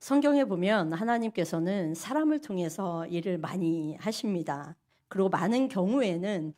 성경에 보면 하나님께서는 사람을 통해서 일을 많이 하십니다. 그리고 많은 경우에는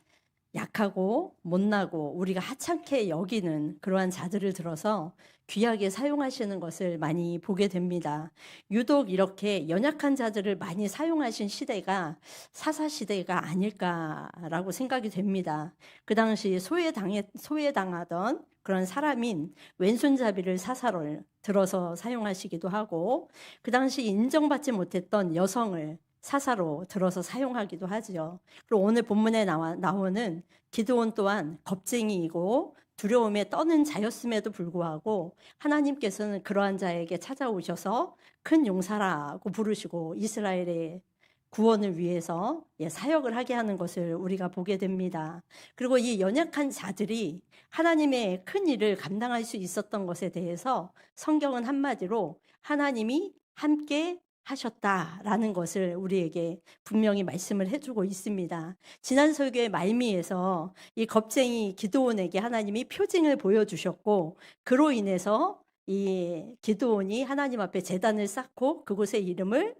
약하고 못나고 우리가 하찮게 여기는 그러한 자들을 들어서 귀하게 사용하시는 것을 많이 보게 됩니다. 유독 이렇게 연약한 자들을 많이 사용하신 시대가 사사 시대가 아닐까라고 생각이 됩니다. 그 당시 소외당하던 그런 사람인 왼손잡이를 사사를 들어서 사용하시기도 하고, 그 당시 인정받지 못했던 여성을 사사로 들어서 사용하기도 하지요. 그리고 오늘 본문에 나오는 기드온 또한 겁쟁이이고 두려움에 떠는 자였음에도 불구하고 하나님께서는 그러한 자에게 찾아오셔서 큰 용사라고 부르시고 이스라엘의 구원을 위해서 사역을 하게 하는 것을 우리가 보게 됩니다. 그리고 이 연약한 자들이 하나님의 큰 일을 감당할 수 있었던 것에 대해서 성경은 한마디로 하나님이 함께 하셨다라는 것을 우리에게 분명히 말씀을 해주고 있습니다. 지난 설교의 말미에서 이 겁쟁이 기드온에게 하나님이 표징을 보여주셨고, 그로 인해서 이 기드온이 하나님 앞에 제단을 쌓고 그곳의 이름을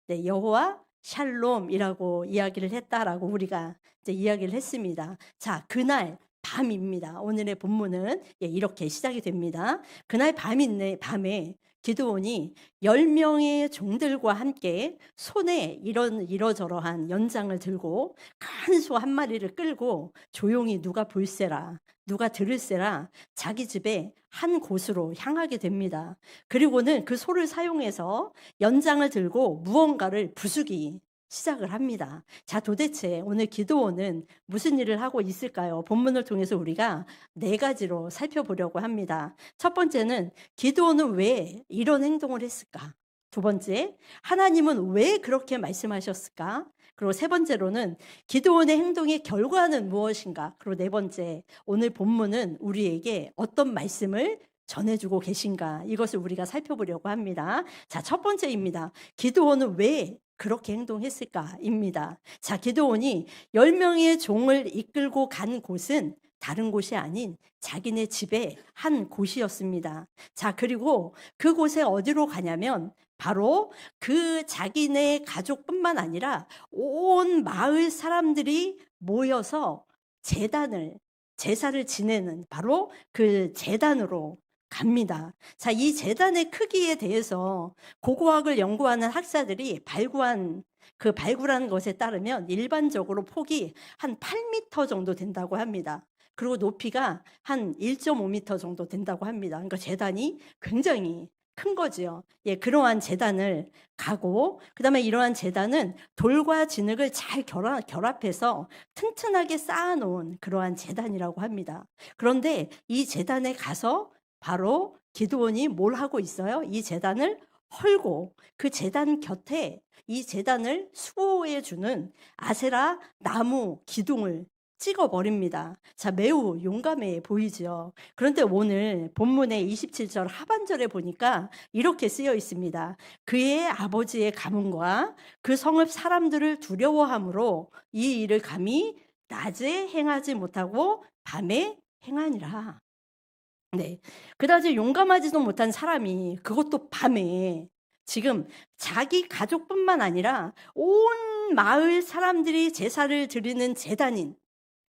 여호와 샬롬이라고 이야기를 했다라고 우리가 이제 이야기를 했습니다. 자, 그날 밤입니다. 오늘의 본문은 이렇게 시작이 됩니다. 그날 밤에 기드온이 10명의 종들과 함께 손에 이러저러한 연장을 들고 큰 소 한 마리를 끌고 조용히 누가 볼세라, 누가 들을세라 자기 집에 한 곳으로 향하게 됩니다. 그리고는 그 소를 사용해서 연장을 들고 무언가를 부수기 시작을 합니다. 자, 도대체 오늘 기드온은 무슨 일을 하고 있을까요? 본문을 통해서 우리가 4가지로 살펴보려고 합니다. 첫 번째는 기드온은 왜 이런 행동을 했을까? 두 번째, 하나님은 왜 그렇게 말씀하셨을까? 그리고 세 번째로는 기드온의 행동의 결과는 무엇인가? 그리고 네 번째, 오늘 본문은 우리에게 어떤 말씀을 전해주고 계신가? 이것을 우리가 살펴보려고 합니다. 자, 첫 번째입니다. 기드온은 왜 그렇게 행동했을까입니다. 자, 기드온이 10명의 종을 이끌고 간 곳은 다른 곳이 아닌 자기네 집의 한 곳이었습니다. 자, 그리고 그곳에 어디로 가냐면 바로 그 자기네 가족뿐만 아니라 온 마을 사람들이 모여서 제사를 지내는 바로 그 제단으로 갑니다. 자, 이 제단의 크기에 대해서 고고학을 연구하는 학자들이 발굴한 것에 따르면 일반적으로 폭이 한 8m 정도 된다고 합니다. 그리고 높이가 한 1.5m 정도 된다고 합니다. 그러니까 제단이 굉장히 큰 거지요. 그러한 제단을 가고, 그다음에 이러한 제단은 돌과 진흙을 잘 결합해서 튼튼하게 쌓아놓은 그러한 제단이라고 합니다. 그런데 이 제단에 가서 바로 기드온이 뭘 하고 있어요? 이 제단을 헐고 그 제단 곁에 이 제단을 수호해 주는 아세라 나무 기둥을 찍어버립니다. 자, 매우 용감해 보이죠. 그런데 오늘 본문의 27절 하반절에 보니까 이렇게 쓰여 있습니다. 그의 아버지의 가문과 그 성읍 사람들을 두려워함으로 이 일을 감히 낮에 행하지 못하고 밤에 행하니라. 네. 그다지 용감하지도 못한 사람이 그것도 밤에 지금 자기 가족뿐만 아니라 온 마을 사람들이 제사를 드리는 제단인,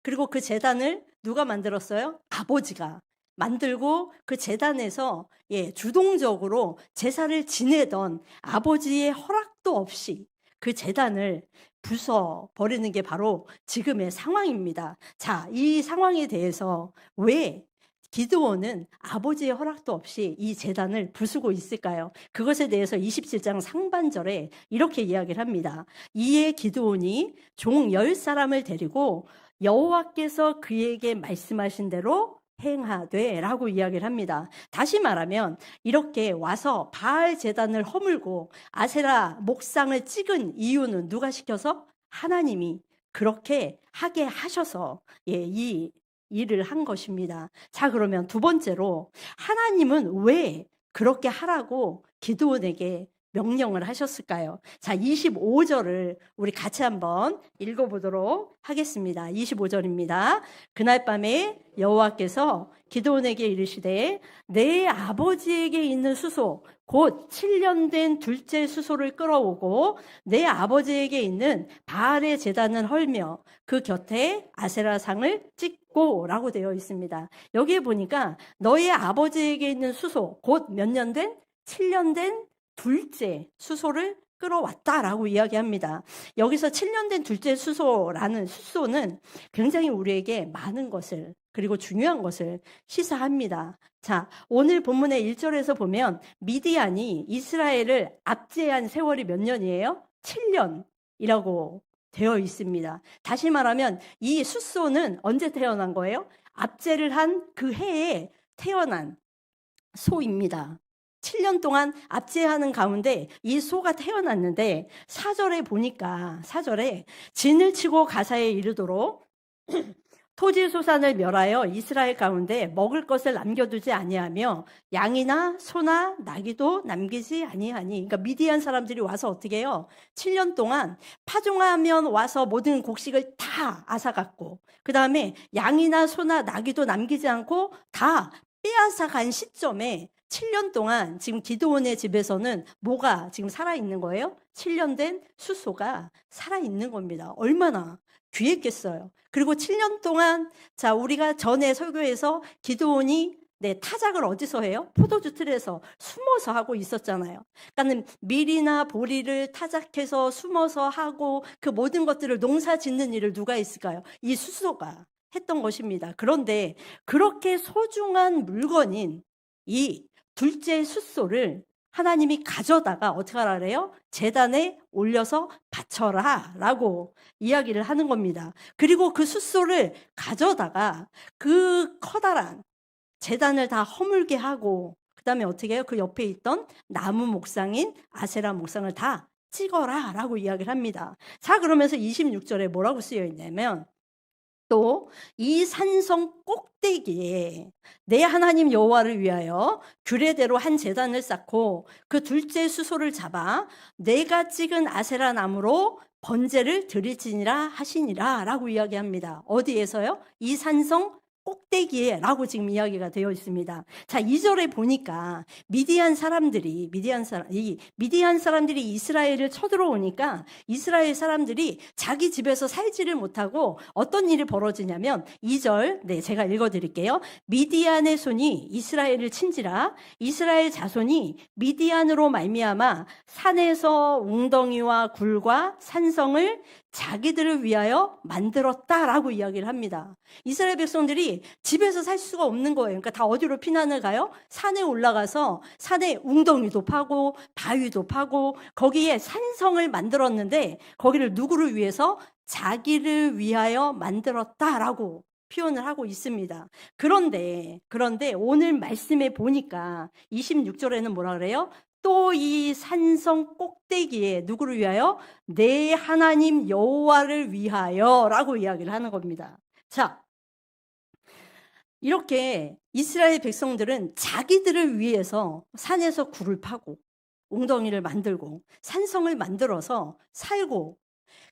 그리고 그 제단을 누가 만들었어요? 아버지가 만들고 그 제단에서 주동적으로 제사를 지내던 아버지의 허락도 없이 그 제단을 부숴버리는 게 바로 지금의 상황입니다. 자, 이 상황에 대해서 왜 기드온은 아버지의 허락도 없이 이 제단을 부수고 있을까요? 그것에 대해서 27장 상반절에 이렇게 이야기를 합니다. 이에 기드온이 종 10사람을 데리고 여호와께서 그에게 말씀하신 대로 행하되 라고 이야기를 합니다. 다시 말하면 이렇게 와서 바알 제단을 허물고 아세라 목상을 찍은 이유는 누가 시켜서? 하나님이 그렇게 하게 하셔서 이 일을 한 것입니다. 자, 그러면 두 번째로 하나님은 왜 그렇게 하라고 기드온에게 명령을 하셨을까요? 자, 25절을 우리 같이 한번 읽어보도록 하겠습니다. 25절입니다. 그날 밤에 여호와께서 기드온에게 이르시되 내 아버지에게 있는 수소 곧 7년 된 둘째 수소를 끌어오고 내 아버지에게 있는 바알의 제단을 헐며 그 곁에 아세라상을 찍고 라고 되어 있습니다. 여기에 보니까 너의 아버지에게 있는 수소 곧 몇 년 된? 7년 된 둘째 수소를 끌어왔다라고 이야기합니다. 여기서 7년 된 둘째 수소라는 수소는 굉장히 우리에게 많은 것을 그리고 중요한 것을 시사합니다. 자, 오늘 본문의 1절에서 보면 미디안이 이스라엘을 압제한 세월이 몇 년이에요? 7년이라고 되어 있습니다. 다시 말하면 이 수소는 언제 태어난 거예요? 압제를 한 그 해에 태어난 소입니다. 7년 동안 압제하는 가운데 이 소가 태어났는데 4절에 보니까 4절에 진을 치고 가사에 이르도록 토지소산을 멸하여 이스라엘 가운데 먹을 것을 남겨두지 아니하며 양이나 소나 나귀도 남기지 아니하니. 그러니까 미디안 사람들이 와서 어떻게 해요? 7년 동안 파종하면 와서 모든 곡식을 다 앗아갔고 그 다음에 양이나 소나 나귀도 남기지 않고 다 빼앗아간 시점에 7년 동안 지금 기드온의 집에서는 뭐가 지금 살아있는 거예요? 7년 된 수소가 살아있는 겁니다. 얼마나 귀했겠어요. 그리고 7년 동안 자 우리가 전에 설교에서 기드온이 타작을 어디서 해요? 포도주 틀에서 숨어서 하고 있었잖아요. 그러니까 밀이나 보리를 타작해서 숨어서 하고 그 모든 것들을 농사 짓는 일을 누가 했을까요? 이 수소가 했던 것입니다. 그런데 그렇게 소중한 물건인 이 둘째 숫소를 하나님이 가져다가 어떻게 하라 그래요? 제단에 올려서 바쳐라 라고 이야기를 하는 겁니다. 그리고 그 숫소를 가져다가 그 커다란 제단을 다 허물게 하고 그 다음에 어떻게 해요? 그 옆에 있던 나무 목상인 아세라 목상을 다 찍어라 라고 이야기를 합니다. 자, 그러면서 26절에 뭐라고 쓰여 있냐면 또 이 산성 꼭대기에 내 하나님 여호와를 위하여 규례대로 한 제단을 쌓고 그 둘째 수소를 잡아 내가 찍은 아세라 나무로 번제를 드릴지니라 하시니라 라고 이야기합니다. 어디에서요? 이 산성 꼭대기에 라고 지금 이야기가 되어 있습니다. 자, 2절에 보니까 미디안 사람들이 이스라엘을 쳐들어오니까 이스라엘 사람들이 자기 집에서 살지를 못하고 어떤 일이 벌어지냐면 2절 제가 읽어드릴게요. 미디안의 손이 이스라엘을 친지라 이스라엘 자손이 미디안으로 말미암아 산에서 웅덩이와 굴과 산성을 자기들을 위하여 만들었다라고 이야기를 합니다. 이스라엘 백성들이 집에서 살 수가 없는 거예요. 그러니까 다 어디로 피난을 가요? 산에 올라가서 산에 웅덩이도 파고 바위도 파고 거기에 산성을 만들었는데 거기를 누구를 위해서? 자기를 위하여 만들었다라고 표현을 하고 있습니다. 그런데 오늘 말씀에 보니까 26절에는 뭐라 그래요? 또 이 산성 꼭대기에 누구를 위하여? 내 하나님 여호와를 위하여 라고 이야기를 하는 겁니다. 자, 이렇게 이스라엘 백성들은 자기들을 위해서 산에서 굴을 파고 웅덩이를 만들고 산성을 만들어서 살고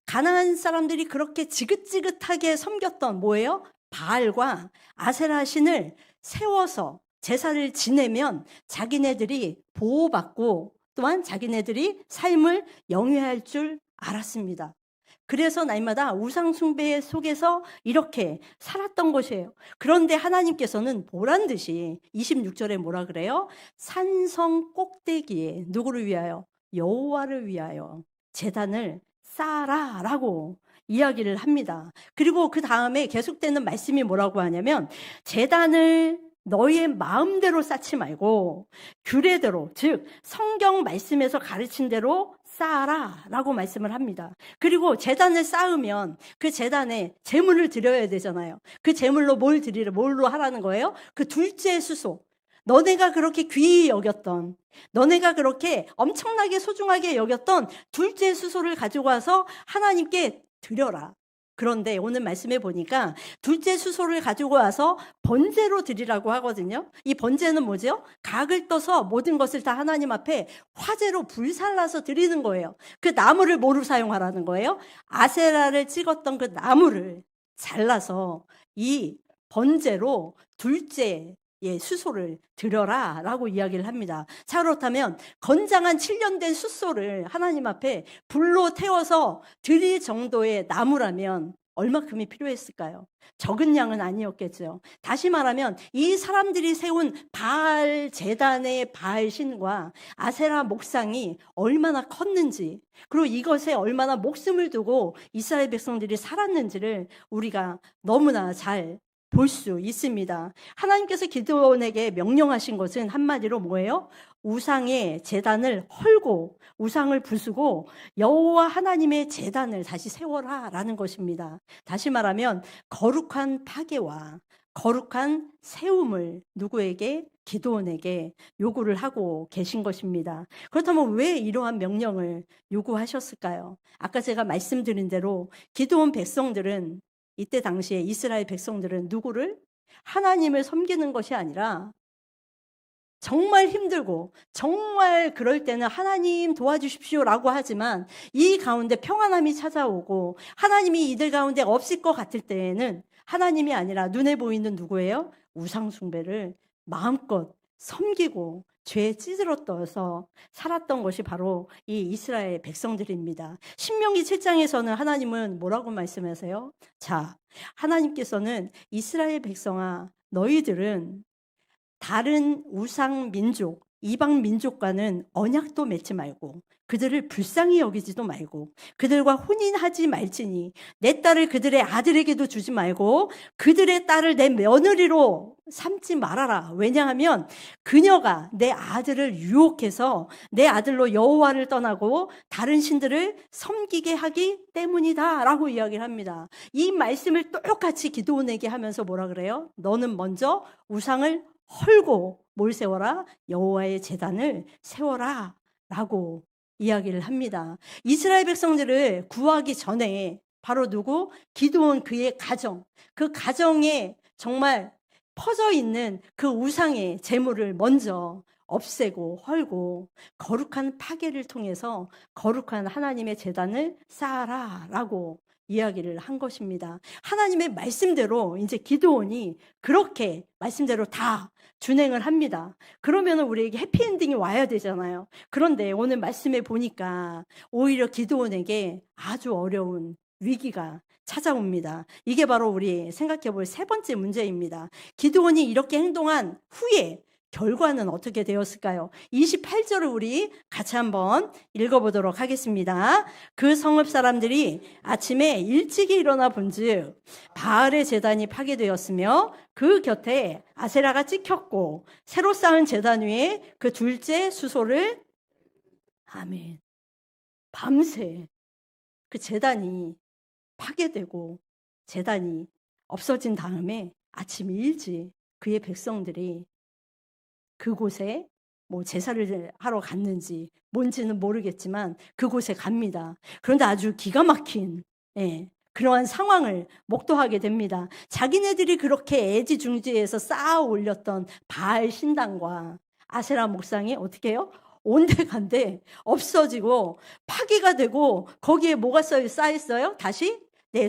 가나안 사람들이 그렇게 지긋지긋하게 섬겼던 뭐예요? 바알과 아세라 신을 세워서 제사를 지내면 자기네들이 보호받고 또한 자기네들이 삶을 영위할 줄 알았습니다. 그래서 날마다 우상 숭배 속에서 이렇게 살았던 것이에요. 그런데 하나님께서는 보란 듯이 26절에 뭐라 그래요? 산성 꼭대기에 누구를 위하여? 여호와를 위하여 제단을 쌓아라라고 이야기를 합니다. 그리고 그 다음에 계속되는 말씀이 뭐라고 하냐면 제단을 너희의 마음대로 쌓지 말고 규례대로, 즉 성경 말씀에서 가르친 대로 쌓아라 라고 말씀을 합니다. 그리고 제단을 쌓으면 그 제단에 제물을 드려야 되잖아요. 그 제물로 뭘로 하라는 거예요? 그 둘째 수소, 너네가 그렇게 귀히 여겼던, 너네가 그렇게 엄청나게 소중하게 여겼던 둘째 수소를 가지고 와서 하나님께 드려라. 그런데 오늘 말씀해 보니까 둘째 수소를 가지고 와서 번제로 드리라고 하거든요. 이 번제는 뭐죠? 각을 떠서 모든 것을 다 하나님 앞에 화제로 불살라서 드리는 거예요. 그 나무를 뭐로 사용하라는 거예요? 아세라를 찍었던 그 나무를 잘라서 이 번제로 둘째 수소를 드려라 라고 이야기를 합니다. 자, 그렇다면 건장한 7년 된 숫소를 하나님 앞에 불로 태워서 드릴 정도의 나무라면 얼마큼이 필요했을까요? 적은 양은 아니었겠죠. 다시 말하면 이 사람들이 세운 바알 제단의 바알 신과 아세라 목상이 얼마나 컸는지, 그리고 이것에 얼마나 목숨을 두고 이스라엘 백성들이 살았는지를 우리가 너무나 잘 볼 수 있습니다. 하나님께서 기드온에게 명령하신 것은 한마디로 뭐예요? 우상의 제단을 헐고 우상을 부수고 여호와 하나님의 제단을 다시 세워라 라는 것입니다. 다시 말하면 거룩한 파괴와 거룩한 세움을 누구에게? 기드온에게 요구를 하고 계신 것입니다. 그렇다면 왜 이러한 명령을 요구하셨을까요? 아까 제가 말씀드린 대로 기드온 백성들은, 이때 당시에 이스라엘 백성들은 누구를? 하나님을 섬기는 것이 아니라 정말 힘들고 정말 그럴 때는 하나님 도와주십시오라고 하지만 이 가운데 평안함이 찾아오고 하나님이 이들 가운데 없을 것 같을 때에는 하나님이 아니라 눈에 보이는 누구예요? 우상 숭배를 마음껏 섬기고 죄에 찌들어떠서 살았던 것이 바로 이 이스라엘 백성들입니다. 신명기 7장에서는 하나님은 뭐라고 말씀하세요? 자, 하나님께서는 이스라엘 백성아, 너희들은 다른 우상 민족, 이방 민족과는 언약도 맺지 말고 그들을 불쌍히 여기지도 말고 그들과 혼인하지 말지니 내 딸을 그들의 아들에게도 주지 말고 그들의 딸을 내 며느리로 삼지 말아라. 왜냐하면 그녀가 내 아들을 유혹해서 내 아들로 여호와를 떠나고 다른 신들을 섬기게 하기 때문이다 라고 이야기를 합니다. 이 말씀을 똑같이 기드온에게 하면서 뭐라 그래요? 너는 먼저 우상을 헐고 뭘 세워라? 여호와의 제단을 세워라 라고 이야기를 합니다. 이스라엘 백성들을 구하기 전에 바로 누구? 기드온 그의 가정, 그 가정에 정말 퍼져 있는 그 우상의 재물을 먼저 없애고 헐고 거룩한 파괴를 통해서 거룩한 하나님의 제단을 쌓아라 라고 이야기를 한 것입니다. 하나님의 말씀대로 이제 기드온이 그렇게 말씀대로 다 준행을 합니다. 그러면 우리에게 해피엔딩이 와야 되잖아요. 그런데 오늘 말씀에 보니까 오히려 기드온에게 아주 어려운 위기가 찾아옵니다. 이게 바로 우리 생각해 볼 세 번째 문제입니다. 기드온이 이렇게 행동한 후에 결과는 어떻게 되었을까요? 28절을 우리 같이 한번 읽어보도록 하겠습니다. 그 성읍 사람들이 아침에 일찍이 일어나 본즉 바알의 제단이 파괴되었으며 그 곁에 아세라가 찍혔고 새로 쌓은 제단 위에 그 둘째 수소를, 아멘, 밤새 그 제단이 파괴되고 제단이 없어진 다음에 아침 일찍 그의 백성들이 그곳에 뭐 제사를 하러 갔는지 뭔지는 모르겠지만 그곳에 갑니다. 그런데 아주 기가 막힌 그러한 상황을 목도하게 됩니다. 자기네들이 그렇게 애지중지해서 쌓아 올렸던 바알 신당과 아세라 목상이 어떻게 해요? 온데간데 없어지고 파괴가 되고 거기에 뭐가 쌓였어요? 다시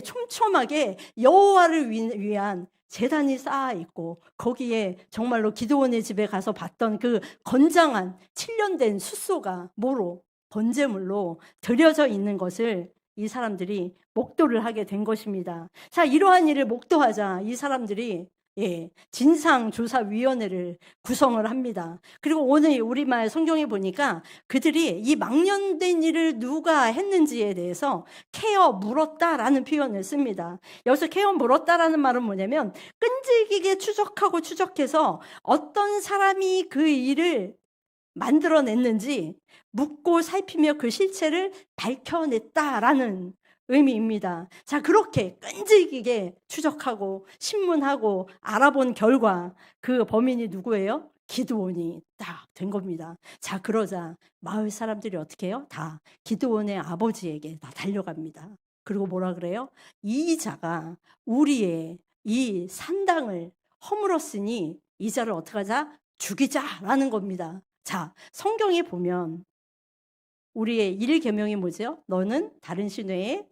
촘촘하게 여호와를 위한 제단이 쌓아 있고 거기에 정말로 기드온의 집에 가서 봤던 그 건장한 7년 된 숫소가 뭐로? 번제물로 드려져 있는 것을 이 사람들이 목도를 하게 된 것입니다. 자, 이러한 일을 목도하자 이 사람들이 진상조사위원회를 구성을 합니다. 그리고 오늘 우리말 성경에 보니까 그들이 이 망령된 일을 누가 했는지에 대해서 캐어 물었다라는 표현을 씁니다. 여기서 캐어 물었다라는 말은 뭐냐면 끈질기게 추적하고 추적해서 어떤 사람이 그 일을 만들어냈는지 묻고 살피며 그 실체를 밝혀냈다라는 의미입니다. 자, 그렇게 끈질기게 추적하고 신문하고 알아본 결과 그 범인이 누구예요? 기드온이 딱 된 겁니다. 자, 그러자 마을 사람들이 어떻게 해요? 다 기드온의 아버지에게 다 달려갑니다. 그리고 뭐라 그래요? 이 자가 우리의 이 산당을 허물었으니 이 자를 어떻게 하자? 죽이자라는 겁니다. 자, 성경에 보면 우리의 일 계명이 뭐죠? 너는 다른 신 외에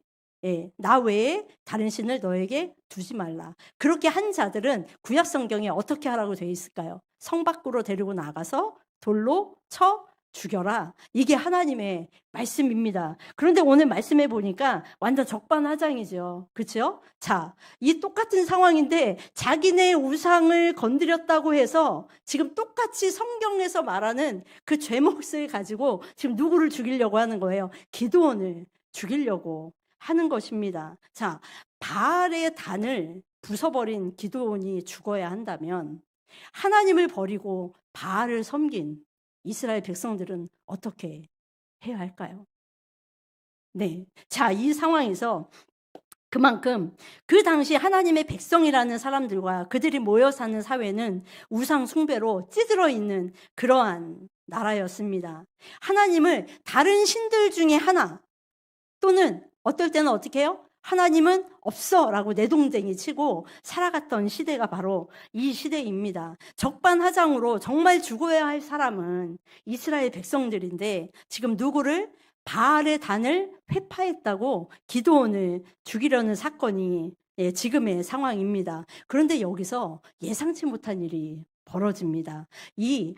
나 외에 다른 신을 너에게 두지 말라. 그렇게 한 자들은 구약 성경에 어떻게 하라고 되어 있을까요? 성 밖으로 데리고 나가서 돌로 쳐 죽여라. 이게 하나님의 말씀입니다. 그런데 오늘 말씀해 보니까 완전 적반하장이죠. 그렇죠? 자, 이 똑같은 상황인데 자기네 우상을 건드렸다고 해서 지금 똑같이 성경에서 말하는 그 죄목을 가지고 지금 누구를 죽이려고 하는 거예요? 기드온을 죽이려고 하는 것입니다. 자, 바알의 단을 부숴버린 기드온이 죽어야 한다면 하나님을 버리고 바알을 섬긴 이스라엘 백성들은 어떻게 해야 할까요? 네. 자, 이 상황에서 그만큼 그 당시 하나님의 백성이라는 사람들과 그들이 모여 사는 사회는 우상 숭배로 찌들어 있는 그러한 나라였습니다. 하나님을 다른 신들 중에 하나 또는 어떨 때는 어떻게 해요? 하나님은 없어 라고 내동댕이 치고 살아갔던 시대가 바로 이 시대입니다. 적반하장으로 정말 죽어야 할 사람은 이스라엘 백성들인데 지금 누구를? 바알의 단을 회파했다고 기드온을 죽이려는 사건이 지금의 상황입니다. 그런데 여기서 예상치 못한 일이 벌어집니다. 이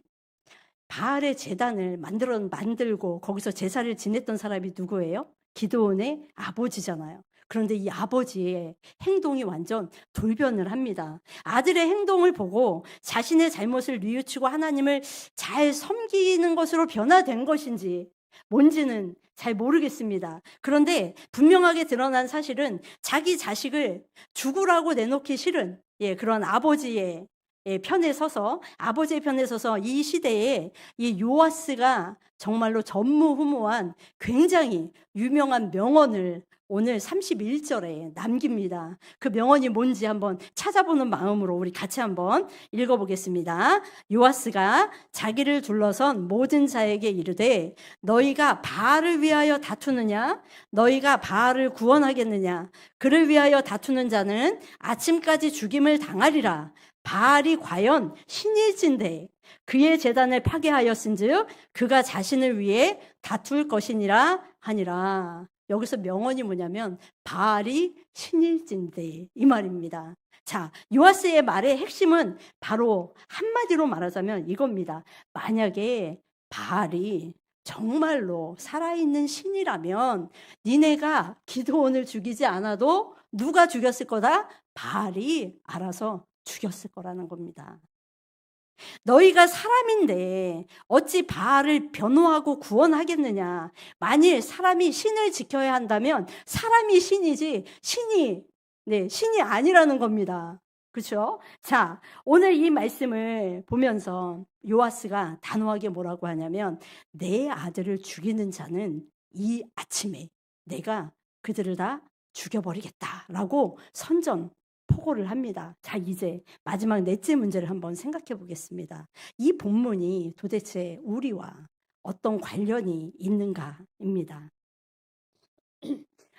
바알의 제단을 만들고 거기서 제사를 지냈던 사람이 누구예요? 기드온의 아버지잖아요. 그런데 이 아버지의 행동이 완전 돌변을 합니다. 아들의 행동을 보고 자신의 잘못을 뉘우치고 하나님을 잘 섬기는 것으로 변화된 것인지 뭔지는 잘 모르겠습니다. 그런데 분명하게 드러난 사실은 자기 자식을 죽으라고 내놓기 싫은 그런 아버지의 편에 서서 아버지의 편에 서서 이 시대에 이 요아스가 정말로 전무후무한 굉장히 유명한 명언을 오늘 31절에 남깁니다. 그 명언이 뭔지 한번 찾아보는 마음으로 우리 같이 한번 읽어보겠습니다. 요아스가 자기를 둘러선 모든 자에게 이르되 너희가 바알을 위하여 다투느냐? 너희가 바알을 구원하겠느냐? 그를 위하여 다투는 자는 아침까지 죽임을 당하리라. 바알이 과연 신일진데 그의 제단을 파괴하였은즉 그가 자신을 위해 다툴 것이니라 하니라. 여기서 명언이 뭐냐면 바알이 신일진데 이 말입니다. 자, 요아스의 말의 핵심은 바로 한마디로 말하자면 이겁니다. 만약에 바알이 정말로 살아있는 신이라면 니네가 기드온을 죽이지 않아도 누가 죽였을 거다? 바알이 알아서 죽였을 거라는 겁니다. 너희가 사람인데 어찌 바알을 변호하고 구원하겠느냐? 만일 사람이 신을 지켜야 한다면 사람이 신이지 신이 아니라는 겁니다. 그렇죠? 자, 오늘 이 말씀을 보면서 요아스가 단호하게 뭐라고 하냐면 내 아들을 죽이는 자는 이 아침에 내가 그들을 다 죽여버리겠다라고 포고를 합니다. 자, 이제 마지막 넷째 문제를 한번 생각해 보겠습니다. 이 본문이 도대체 우리와 어떤 관련이 있는가입니다.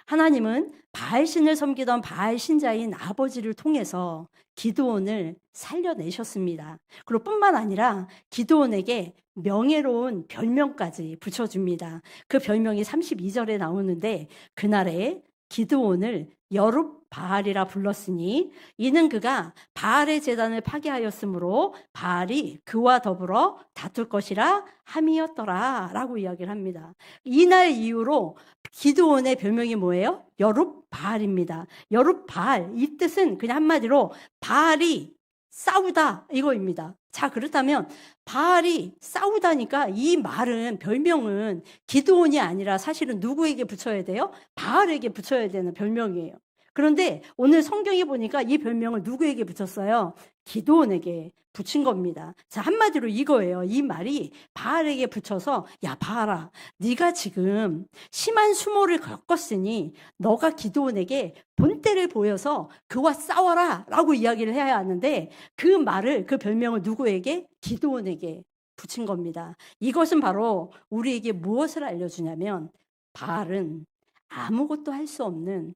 하나님은 바알신을 섬기던 바알 신자인 아버지를 통해서 기드온을 살려내셨습니다. 그리고 뿐만 아니라 기드온에게 명예로운 별명까지 붙여줍니다. 그 별명이 32절에 나오는데 그날에 기드온을 여룹바알이라 불렀으니 이는 그가 바알의 제단을 파괴하였으므로 바알이 그와 더불어 다툴 것이라 함이었더라 라고 이야기를 합니다. 이날 이후로 기드온의 별명이 뭐예요? 여룹바알입니다. 여룹바알, 이 뜻은 그냥 한마디로 바알이 싸우다 이거입니다. 자, 그렇다면 바알이 싸우다니까 이 말은 별명은 기드온이 아니라 사실은 누구에게 붙여야 돼요? 바알에게 붙여야 되는 별명이에요. 그런데 오늘 성경에 보니까 이 별명을 누구에게 붙였어요? 기드온에게 붙인 겁니다. 자, 한마디로 이거예요. 이 말이 바알에게 붙여서 야, 바알아, 네가 지금 심한 수모를 겪었으니 너가 기드온에게 본때를 보여서 그와 싸워라 라고 이야기를 해야 하는데 그 별명을 누구에게? 기드온에게 붙인 겁니다. 이것은 바로 우리에게 무엇을 알려주냐면 바알은 아무것도 할 수 없는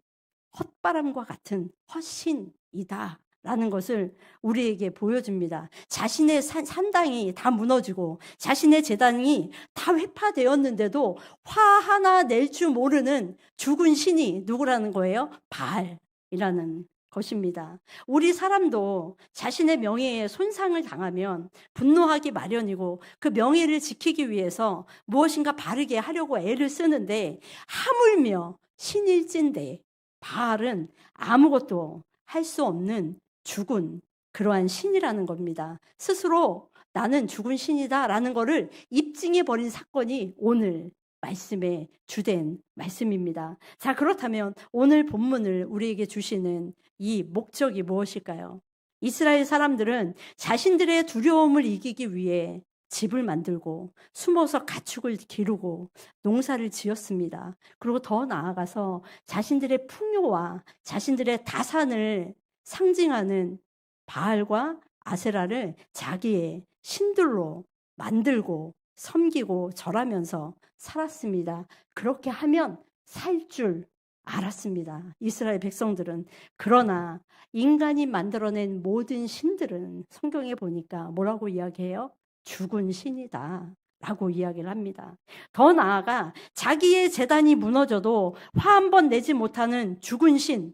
헛바람과 같은 헛신이다 라는 것을 우리에게 보여줍니다. 자신의 산당이 다 무너지고 자신의 제단이 다 회파되었는데도 화 하나 낼 줄 모르는 죽은 신이 누구라는 거예요? 바알이라는 것입니다. 우리 사람도 자신의 명예에 손상을 당하면 분노하기 마련이고 그 명예를 지키기 위해서 무엇인가 바르게 하려고 애를 쓰는데, 하물며 신일진데 바알은 아무것도 할 수 없는 죽은 그러한 신이라는 겁니다. 스스로 나는 죽은 신이다 라는 거를 입증해 버린 사건이 오늘 말씀의 주된 말씀입니다. 자, 그렇다면 오늘 본문을 우리에게 주시는 이 목적이 무엇일까요? 이스라엘 사람들은 자신들의 두려움을 이기기 위해 집을 만들고 숨어서 가축을 기르고 농사를 지었습니다. 그리고 더 나아가서 자신들의 풍요와 자신들의 다산을 상징하는 바알과 아세라를 자기의 신들로 만들고 섬기고 절하면서 살았습니다. 그렇게 하면 살 줄 알았습니다. 이스라엘 백성들은. 그러나 인간이 만들어낸 모든 신들은 성경에 보니까 뭐라고 이야기해요? 죽은 신이다 라고 이야기를 합니다. 더 나아가 자기의 제단이 무너져도 화 한 번 내지 못하는 죽은 신,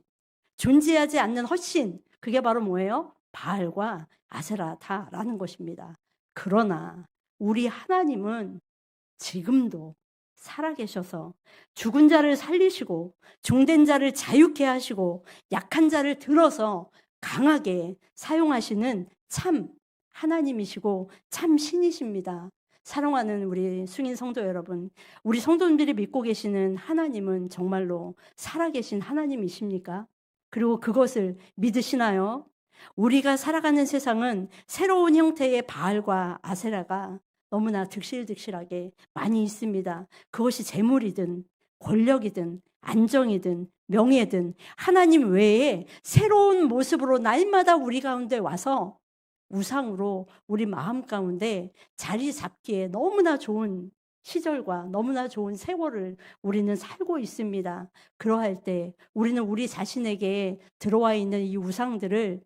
존재하지 않는 헛신, 그게 바로 뭐예요? 바알과 아세라다라는 것입니다. 그러나 우리 하나님은 지금도 살아계셔서 죽은 자를 살리시고 종된 자를 자유케 하시고 약한 자를 들어서 강하게 사용하시는 참 하나님이시고 참 신이십니다. 사랑하는 우리 승인 성도 여러분, 우리 성도님들이 믿고 계시는 하나님은 정말로 살아계신 하나님이십니까? 그리고 그것을 믿으시나요? 우리가 살아가는 세상은 새로운 형태의 바알과 아세라가 너무나 득실득실하게 많이 있습니다. 그것이 재물이든 권력이든 안정이든 명예든 하나님 외에 새로운 모습으로 날마다 우리 가운데 와서 우상으로 우리 마음 가운데 자리 잡기에 너무나 좋은 시절과 너무나 좋은 세월을 우리는 살고 있습니다. 그러할 때 우리는 우리 자신에게 들어와 있는 이 우상들을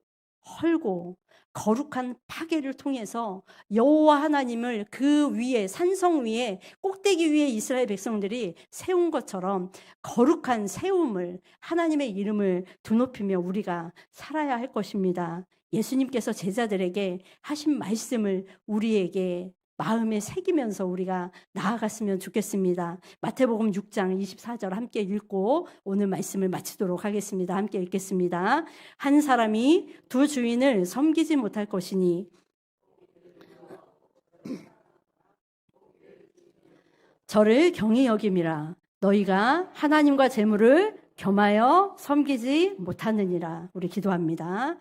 헐고 거룩한 파괴를 통해서 여호와 하나님을 그 위에, 산성 위에, 꼭대기 위에 이스라엘 백성들이 세운 것처럼 거룩한 세움을, 하나님의 이름을 드높이며 우리가 살아야 할 것입니다. 예수님께서 제자들에게 하신 말씀을 우리에게 마음에 새기면서 우리가 나아갔으면 좋겠습니다. 마태복음 6장 24절 함께 읽고 오늘 말씀을 마치도록 하겠습니다. 함께 읽겠습니다. 한 사람이 두 주인을 섬기지 못할 것이니 저를 경히 여김이라. 너희가 하나님과 재물을 겸하여 섬기지 못하느니라. 우리 기도합니다.